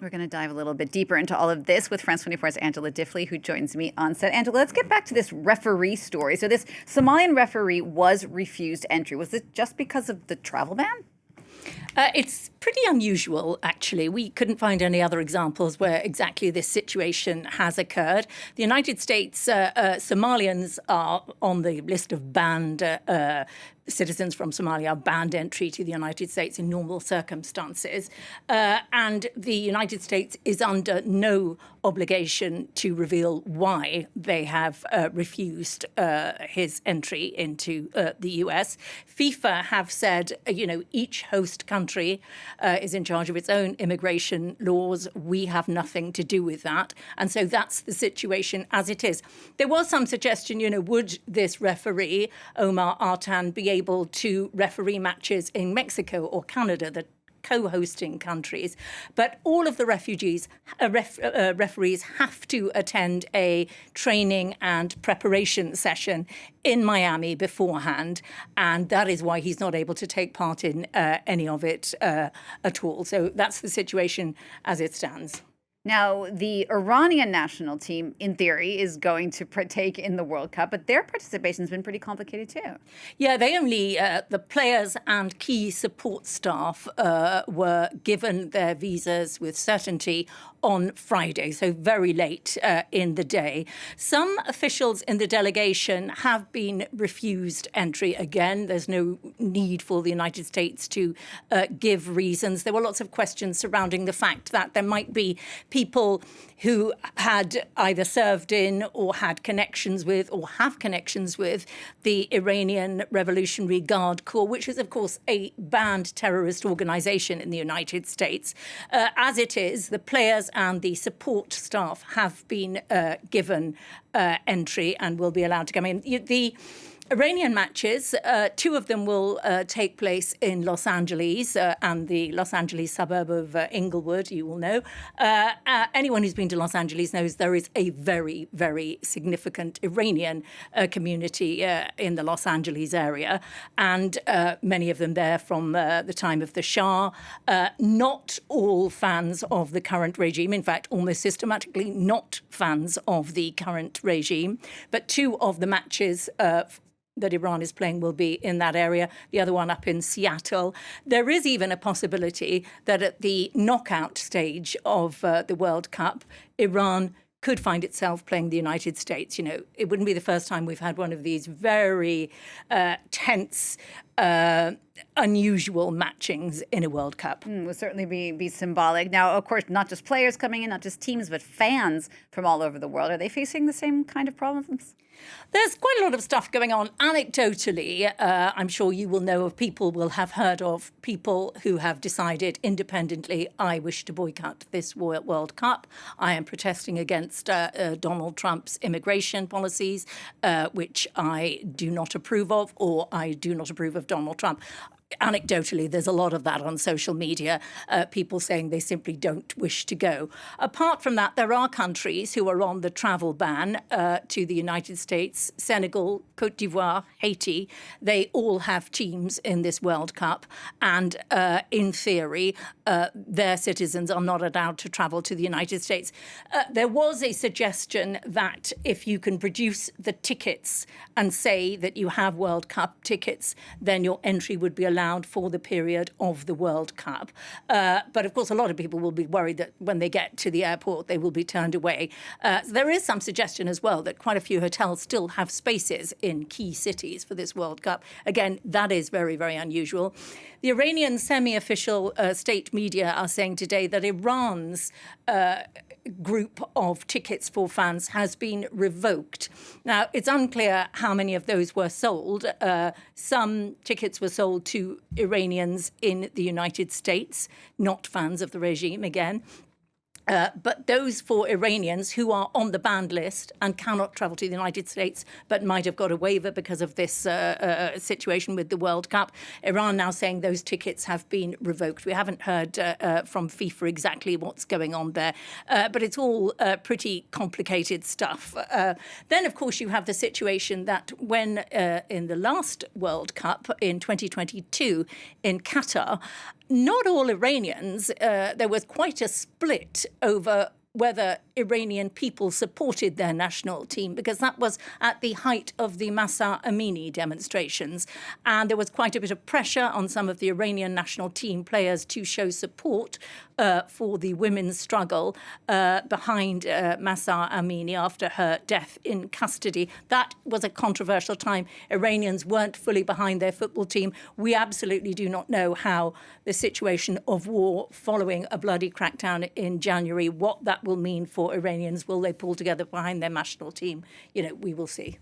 We're going to dive a little bit deeper into all of this with France 24's Angela Diffley, who joins me on set. Angela, let's get back to this referee story. So this Somalian referee was refused entry. Was it just because of the travel ban? It's pretty unusual, actually. We couldn't find any other examples where exactly this situation has occurred. The United States, Somalians are on the list of banned citizens from Somalia are banned entry to the United States in normal circumstances. And the United States is under no obligation to reveal why they have refused his entry into the US. FIFA have said, each host country is in charge of its own immigration laws. We have nothing to do with that. And so that's the situation as it is. There was some suggestion, would this referee, Omar Artan, be able to referee matches in Mexico or Canada, the co-hosting countries? But all of the referees have to attend a training and preparation session in Miami beforehand, and that is why he's not able to take part in any of it at all. So that's the situation as it stands. Now, the Iranian national team, in theory, is going to partake in the World Cup, but their participation has been pretty complicated too. Yeah, they only, the players and key support staff were given their visas with certainty on Friday, so very late in the day. Some officials in the delegation have been refused entry again. There's no need for the United States to give reasons. There were lots of questions surrounding the fact that there might be people who had either served in or had connections with or have connections with the Iranian Revolutionary Guard Corps, which is, of course, a banned terrorist organization in the United States. As it is, the players and the support staff have been given entry and will be allowed to come in. The Iranian matches, two of them will take place in Los Angeles and the Los Angeles suburb of Inglewood, you will know. Anyone who's been to Los Angeles knows there is a very, very significant Iranian community in the Los Angeles area, and many of them there from the time of the Shah. Not all fans of the current regime, in fact, almost systematically not fans of the current regime, but two of the matches that Iran is playing will be in that area, the other one up in Seattle. There is even a possibility that at the knockout stage of the World Cup, Iran could find itself playing the United States. It wouldn't be the first time we've had one of these very tense, unusual matchings in a World Cup. Will certainly be symbolic. Now, of course, not just players coming in, not just teams, but fans from all over the world. Are they facing the same kind of problems? There's quite a lot of stuff going on. Anecdotally, I'm sure you will know of people, will have heard of people who have decided independently, I wish to boycott this World Cup. I am protesting against Donald Trump's immigration policies, which I do not approve of, or I do not approve of Donald Trump. Anecdotally, there's a lot of that on social media, people saying they simply don't wish to go. Apart from that, there are countries who are on the travel ban to the United States, Senegal, Cote d'Ivoire, Haiti. They all have teams in this World Cup. And in theory, their citizens are not allowed to travel to the United States. There was a suggestion that if you can produce the tickets and say that you have World Cup tickets, then your entry would be allowed for the period of the World Cup. But of course, a lot of people will be worried that when they get to the airport, they will be turned away. So there is some suggestion as well that quite a few hotels still have spaces in key cities for this World Cup. Again, that is very, very unusual. The Iranian semi-official state media are saying today that Iran's group of tickets for fans has been revoked. Now, it's unclear how many of those were sold. Some tickets were sold to Iranians in the United States, not fans of the regime again. But those for Iranians who are on the banned list and cannot travel to the United States, but might have got a waiver because of this situation with the World Cup, Iran now saying those tickets have been revoked. We haven't heard from FIFA exactly what's going on there, but it's all pretty complicated stuff. Then, of course, you have the situation that when in the last World Cup in 2022 in Qatar, not all Iranians, there was quite a split over whether Iranian people supported their national team, because that was at the height of the Masa Amini demonstrations. And there was quite a bit of pressure on some of the Iranian national team players to show support for the women's struggle behind Masa Amini after her death in custody. That was a controversial time. Iranians weren't fully behind their football team. We absolutely do not know how the situation of war following a bloody crackdown in January, what that will mean for Iranians. Will they pull together behind their national team? We will see.